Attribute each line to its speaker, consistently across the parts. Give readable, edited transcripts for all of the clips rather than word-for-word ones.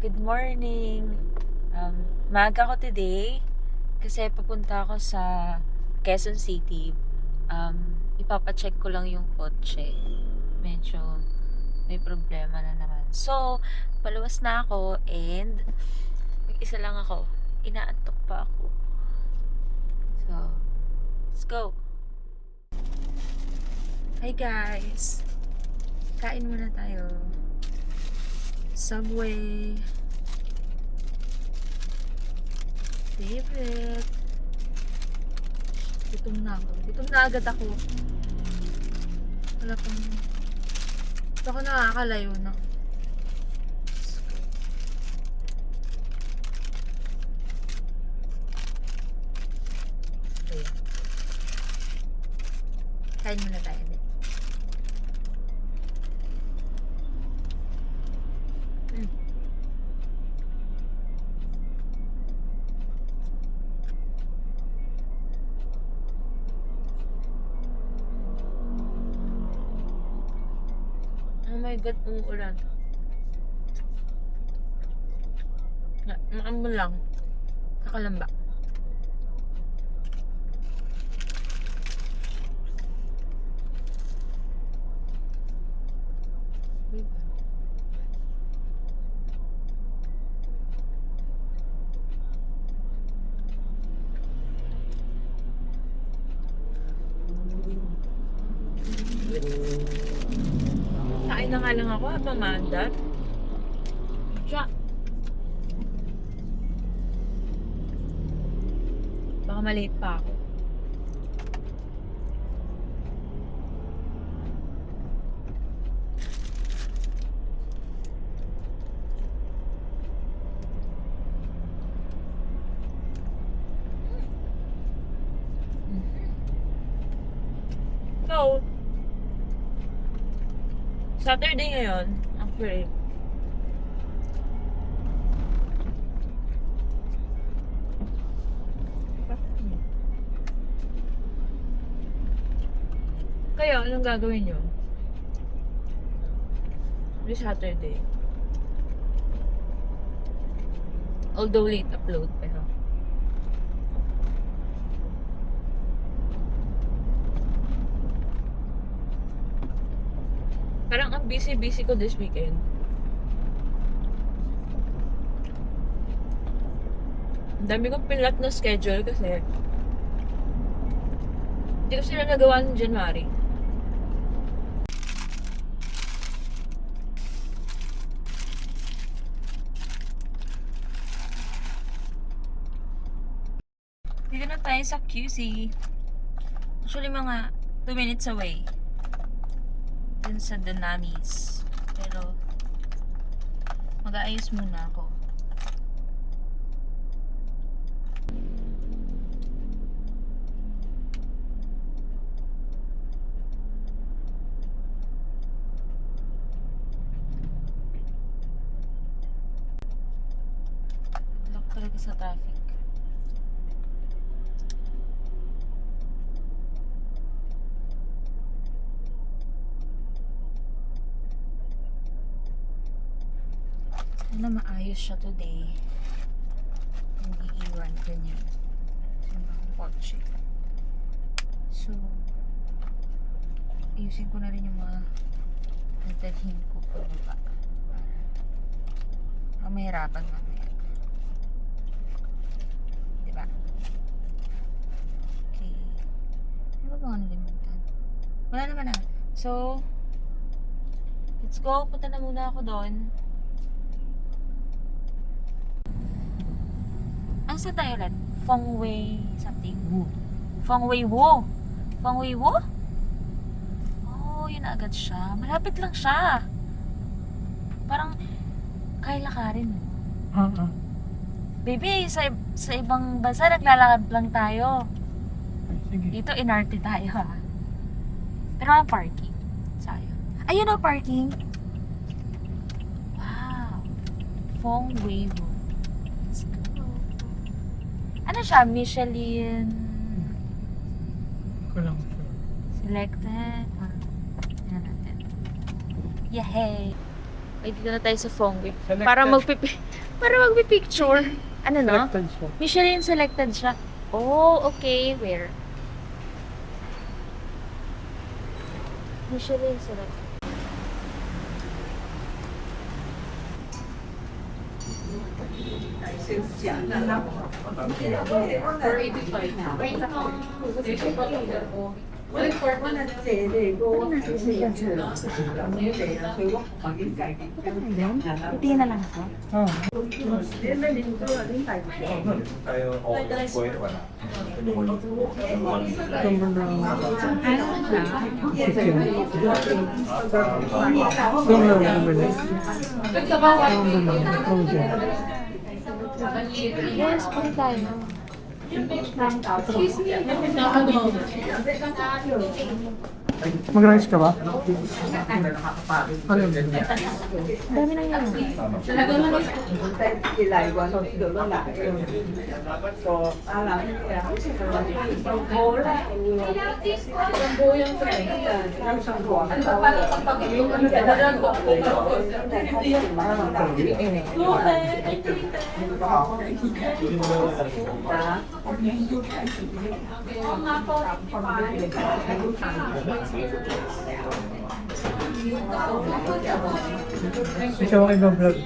Speaker 1: Good morning! Maaga ko today kasi papunta ako sa Quezon City. Ipapacheck ko lang yung kotse. Medyo may problema na naman. So, paluwas na ako and mag-isa lang ako. Inaantok pa ako. So, let's go! Hi guys! Kain muna tayo. Subway. Favorite. Gutom na ako. Gutom na agad ako. Wala pang... Ito ako nakakalayo na. Ayan. Kain muna tayo din. Oh my God, umuulan. Maambon lang. Kakalamba. Kain na nga lang ako habang maandat. Siya. Baka malate pa ako. So, Saturday ngayon, actually. Kaya, anong gagawin nyo? This Saturday. Although late upload, pero parang ang busy-busy ko this weekend. Ang dami kong pinlat na schedule kasi hindi ko sila nagawa ng January. Dito na tayo sa QC. Actually, mga 2 minutes away. Dun sa Dunamis. Pero, mag-aayos muna ako. Lock talaga sa traffic. Na maayos siya today. Hindi iwan ganyan. Yung mga kotse. So, ayusin ko na rin yung mga nadalhin ko pababa. Para mahirapan mamaya. Diba? Okay. Ano ba mga nalimutan? Wala naman na. So, let's go. Punta na muna ako doon. Ang sa tayo ulit? Fengwei something Wu. Fengwei Wu. Fengwei Wu? Oh, yun agad siya. Malapit lang siya. Parang kaya lakarin. Baby, sa ibang bansa naglalakad lang tayo.
Speaker 2: Sige.
Speaker 1: Dito inarte tayo ha. Pero ang parking. Sayang. Ayun o parking. Wow. Fengwei Wu. Let's go. Ano siya? Michelin
Speaker 2: Ko lang sure.
Speaker 1: selected. Tingnan natin. Yay! Ay, dito na tayo sa Fongway.
Speaker 2: Selected.
Speaker 1: Para magpipicture. Ano no?
Speaker 2: Selected siya.
Speaker 1: Michelin selected siya. Oh, okay. Where? Michelin selected.
Speaker 3: Tingin na lang ako.
Speaker 2: Oh.
Speaker 1: Yes, pwede tayo.
Speaker 2: Mag-rice ka ba? Ano yun?
Speaker 1: Dami na yan.
Speaker 2: Ikaw ay vlog.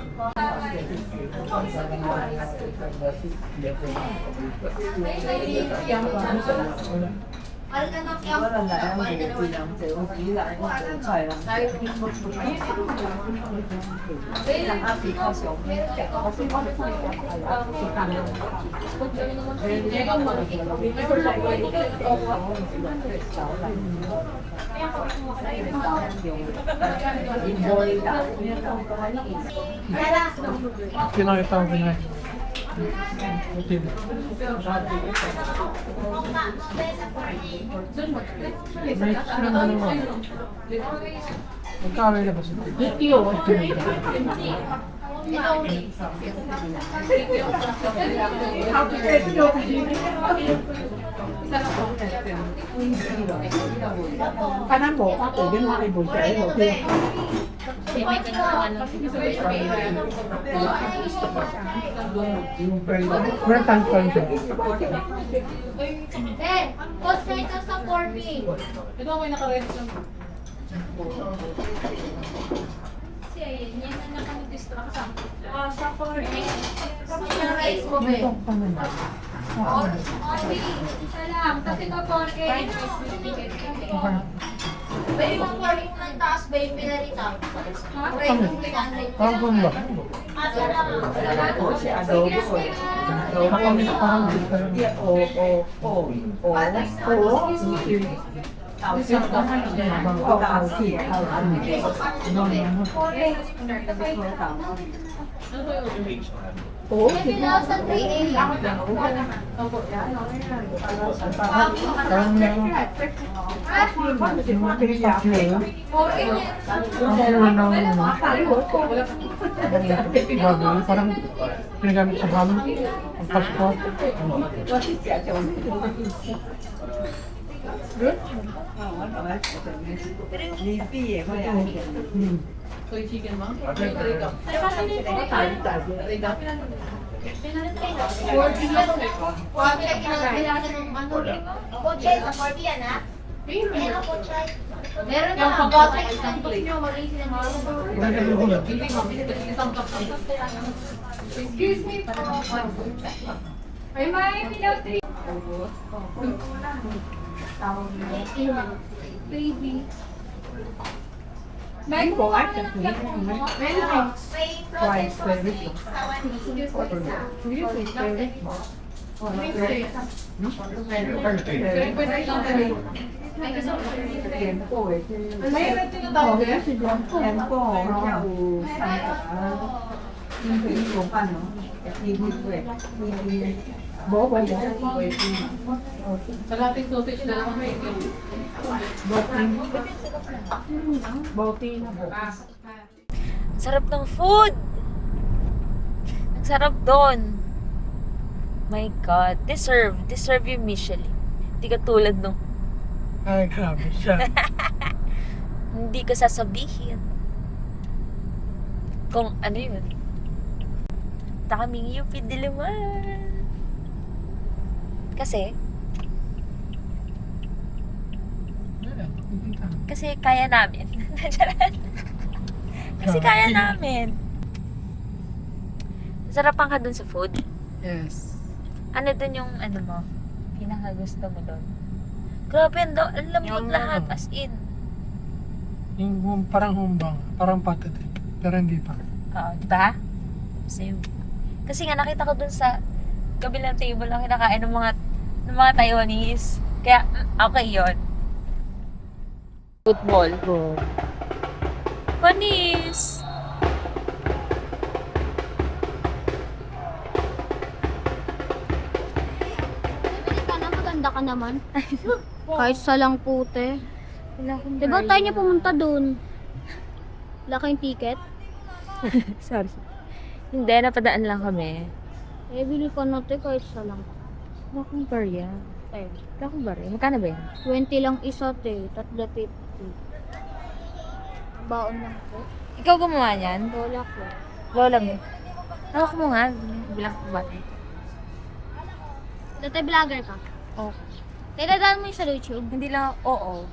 Speaker 2: Pinakita ko na. Magkano na ba siya?
Speaker 3: Kanan mo, ako, yun mga ibon siya.
Speaker 1: May tinatawag
Speaker 2: Meron tayong phone siya.
Speaker 4: Post na ito sa 4P.
Speaker 5: Ito ako yung naka-register.
Speaker 4: Kasi ayun, yan na nakamidistract sa sa 4P. Sa rice mo, be. Okay, isa lang. Tapos ito 4K. Baby, mga 4K mo ng taas, baby, pinarita. Rice mo, pinarita.
Speaker 2: Parang ba?
Speaker 4: Asa lang. May pilaw sa 3A.
Speaker 2: Parang meron. Parang pinagamit sa hamon. Ang pasko.
Speaker 5: So, yung chicken mo?
Speaker 4: Meron na ang bote ng nyo, mag-isi ng
Speaker 5: Hindi mo, isang cup.
Speaker 4: Excuse me po. Ay, may pilaw 3. Baby. May po, may frozen sausage sa 1
Speaker 5: May red tinatawag eh? Sa lating sausage, dalawang may ikin.
Speaker 1: Sarap ng food! Ang sarap doon. My God. Deserve yung Michelin. Hindi ka tulad nung
Speaker 2: Ay, grabe siya.
Speaker 1: hindi ka sasabihin. Kung ano yun. Punta kaming UP Diliman. Kasi kaya namin. Kasi kaya namin. Sarapan ka dun sa food?
Speaker 2: Yes.
Speaker 1: Ano dun yung ano mo? Pinakagusto mo dun? Grabe, ang lambot
Speaker 2: Yung
Speaker 1: lahat.
Speaker 2: ano?
Speaker 1: As in.
Speaker 2: Yung parang humbang, parang patatin. Pero hindi pa.
Speaker 1: Oo, di ba? Same. Kasi nga nakita ko dun sa kabilang table lang kinakain ng mga Taiwanese. Kaya, okay yun. Football.
Speaker 2: So,
Speaker 1: Panis!
Speaker 4: Bibili ka na, maganda ka naman. Kahit sa lang pute.
Speaker 1: Wala akong
Speaker 4: Diba tayo niya pumunta dun? Wala kayong ticket?
Speaker 1: Sorry. Hindi, napadaan lang kami.
Speaker 4: Eh, bili ka na te, kahit sa lang.
Speaker 1: Wala akong barya.
Speaker 4: Eh,
Speaker 1: Wala akong barya. Magkano ba yan?
Speaker 4: 20 lang isa te, 3.50. Baon lang po.
Speaker 1: Ikaw gumawa niyan?
Speaker 4: Lola ko.
Speaker 1: Lola mo. Hawak mo nga. Bilang ko ba?
Speaker 4: Dati vlogger ka?
Speaker 1: Oo.
Speaker 4: Tayo mo yung sa YouTube?
Speaker 1: Hindi lang, oo.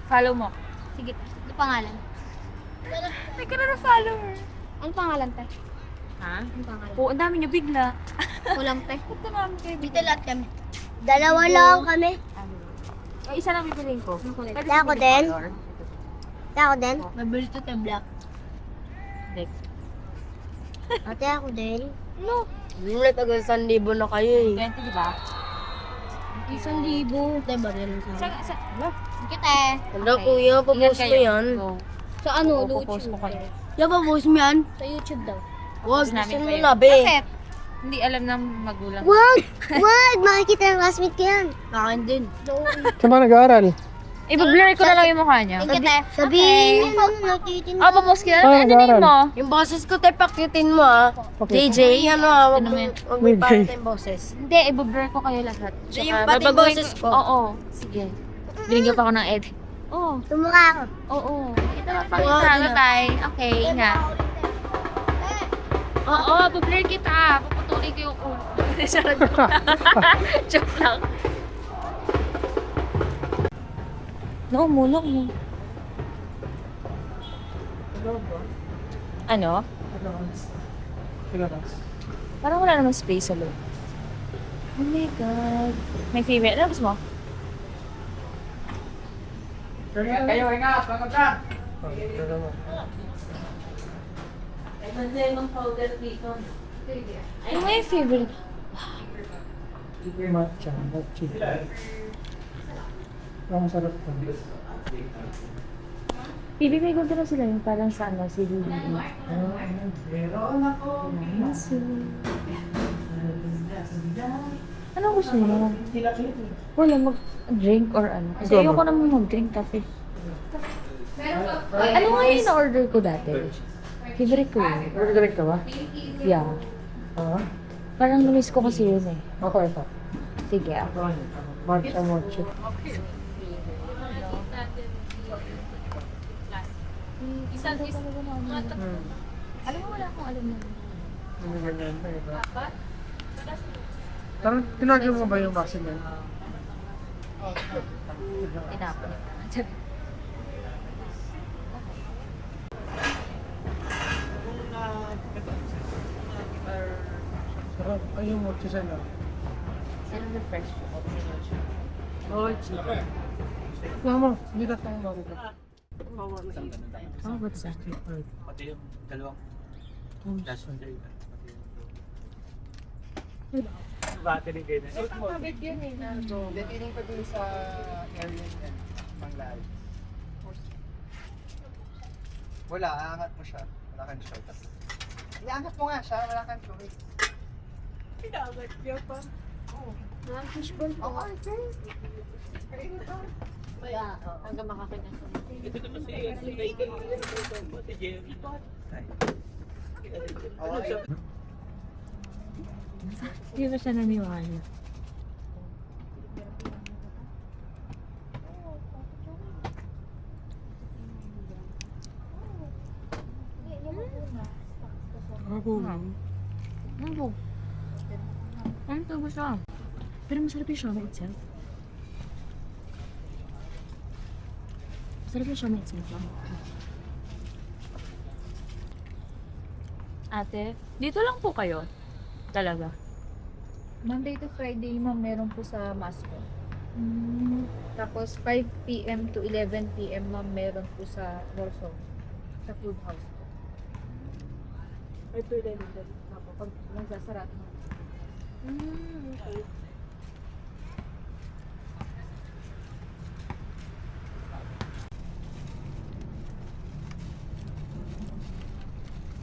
Speaker 1: Follow mo.
Speaker 4: Sige, ano pangalan?
Speaker 1: May ka na follower.
Speaker 4: Ano pangalan te?
Speaker 1: Ha?
Speaker 4: Ano pangalan?
Speaker 1: Oo, ang dami niyo bigla.
Speaker 4: Kulang te.
Speaker 1: Ito namin kayo.
Speaker 4: Dito lahat kami. Dalawa lang kami.
Speaker 1: O, isa lang bibiling ko. Pwede
Speaker 4: Ako
Speaker 1: bumili
Speaker 4: din?
Speaker 1: color.
Speaker 4: Ako din? Mabili to te black.
Speaker 1: Next.
Speaker 4: Ate ako din.
Speaker 1: No.
Speaker 3: Hindi taga 1,000 na kayo eh.
Speaker 1: 20, di ba?
Speaker 4: 1,000. Te, ba rin
Speaker 1: Sa, wala.
Speaker 4: Sige te.
Speaker 3: Wala kuya,
Speaker 1: Ingat
Speaker 3: papost mo
Speaker 1: kayo.
Speaker 3: yan.
Speaker 1: Go.
Speaker 4: Sa ano?
Speaker 1: Oo, popost ko kayo.
Speaker 3: Yan, papost mo yan.
Speaker 4: Sa YouTube daw.
Speaker 3: Wag,
Speaker 1: namin
Speaker 3: gusto mo
Speaker 1: kayo.
Speaker 3: na, be.
Speaker 1: Bakit? Hindi alam ng magulang.
Speaker 4: Wag! Wag! Makikita ng classmate ko yan.
Speaker 3: Akin din.
Speaker 2: saan ba nag-aaral?
Speaker 1: I-blur ko na lang yung mukha niya.
Speaker 4: Sige te. Sabihin mo nakitin
Speaker 1: Oh, papost kita.
Speaker 2: Ah,
Speaker 1: Ano name mo?
Speaker 3: Yung boses ko, tayo pakitin mo ah.
Speaker 2: Okay.
Speaker 3: JJ, ano ah, wag
Speaker 1: Ano mo yan?
Speaker 3: wag mo
Speaker 2: JJ.
Speaker 3: ipakita yung boses.
Speaker 1: Hindi, i-blur ko kayo lahat.
Speaker 3: Yung
Speaker 1: Tsaka
Speaker 3: pati
Speaker 1: babaguhin
Speaker 3: boses ko.
Speaker 1: Oo, sige. Binigyan pa ako ng edit. Oo,
Speaker 4: Tumukha ako.
Speaker 1: oo. Ito mapakita. Bye-bye. Okay, ingat. Oo, i-blur kita. Puputulin ko yung ulo. Charot. Joke lang. No, mulok mo. Ano?
Speaker 2: Relax.
Speaker 1: Parang wala namang space sa loob. Oh my God. My favorite. Ano gusto mo?
Speaker 2: Kayo, ingat! Mga ka!
Speaker 1: Ano my favorite?
Speaker 2: Matcha, mochi. Ang sarap ko.
Speaker 1: Bibi, may ganda na sila yung parang sa ano, si Lili.
Speaker 2: Meron ako.
Speaker 1: Ano gusto mo? Wala, mag-drink or ano. Kasi
Speaker 2: Ikaw ba?
Speaker 1: ayoko naman mag-drink kasi. Ano nga yung na-order ko dati? Favorite ko yun.
Speaker 2: Nag-drink ka ba?
Speaker 1: Yeah.
Speaker 2: Oo.
Speaker 1: Parang namiss ko kasi yun eh.
Speaker 2: Ako ito.
Speaker 1: Sige, ako.
Speaker 2: Matcha, mochi.
Speaker 1: Alam mo, wala akong alam na.
Speaker 2: Ano ganyan pa iba? Parang tinagyo mo ba yung vaccine na yun?
Speaker 1: Tinapon.
Speaker 2: Sarap. Ay, yung mochi sa'yo.
Speaker 1: Ano na fresh?
Speaker 2: Mochi. Mama, hindi na tayo marito.
Speaker 1: Oh, what's that?
Speaker 6: Pati yung dalawang last one day. Battery kayo na.
Speaker 2: Nakabit yun eh. Detining ko dun sa area niya. Panglaay. Wala, aangat mo siya. Wala kang choice. Iangat mo nga siya, wala kang choice. Pinaangat niya pa.
Speaker 4: Fishball po.
Speaker 1: Hanggang makakita ko.
Speaker 6: Ito naman si Jerry.
Speaker 1: Hindi ba siya naniwala? Ano? Ano ito ba siya? Pero masarap yung siomai itself. Masarap yung siomai itself. Ate, dito lang po kayo. Talaga.
Speaker 4: Monday to Friday, ma'am, meron po sa Masco. Tapos 5 p.m. to 11 p.m. ma'am, meron po sa Warsaw. Sa food house po. 5 to 11 din. Pag nagsasarado ma'am.
Speaker 1: Okay.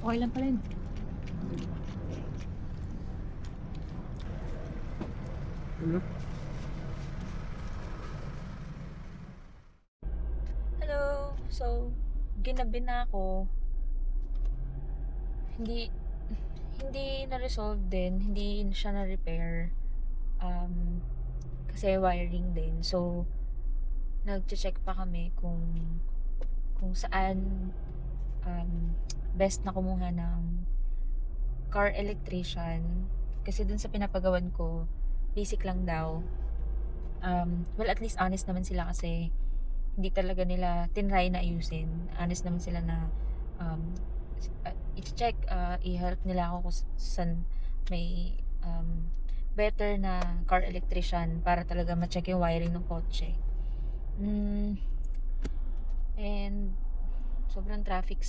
Speaker 1: Okay lang pala yun. Hello. So, ginabi na ako. Hindi na-resolve din. Hindi siya na-repair. Kasi wiring din. So, nag-check pa kami kung saan best na kumuha ng car electrician. Kasi dun sa pinapagawan ko, basic lang daw. Well, at least honest naman sila kasi hindi talaga nila tinry na ayusin. Honest naman sila na i-check, i-help nila ako kung saan may better na car electrician para talaga ma-check yung wiring ng kotse. And sobrang traffic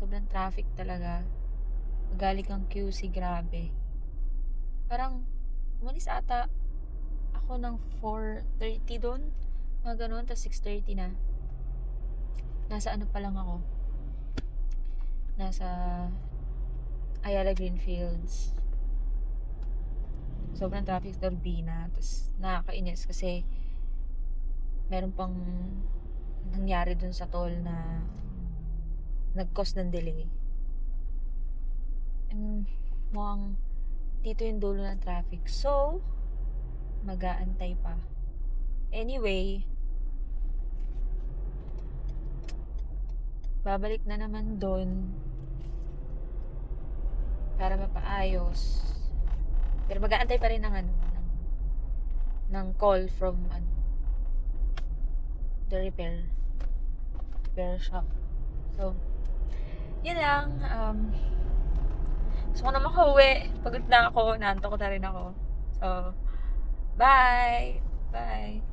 Speaker 1: sobrang traffic talaga. Magaling ang QC, grabe. Parang umalis ata ako ng 4:30 doon. Mga ganun, tapos 6:30 na. Nasa ano pa lang ako? Nasa Ayala Greenfields. Sobrang traffic sa Urbina. Tapos nakakainis kasi meron pang nangyari dun sa toll na nag-cause ng delay. And mukhang dito yung dulo ng traffic. So, mag-aantay pa. Anyway, babalik na naman doon para mapaayos. Pero mag-aantay pa rin ng ng call from the repair shop. So, yun lang. Gusto ko na makauwi. Pagod na ako. Naantok na rin ako. So, bye! Bye!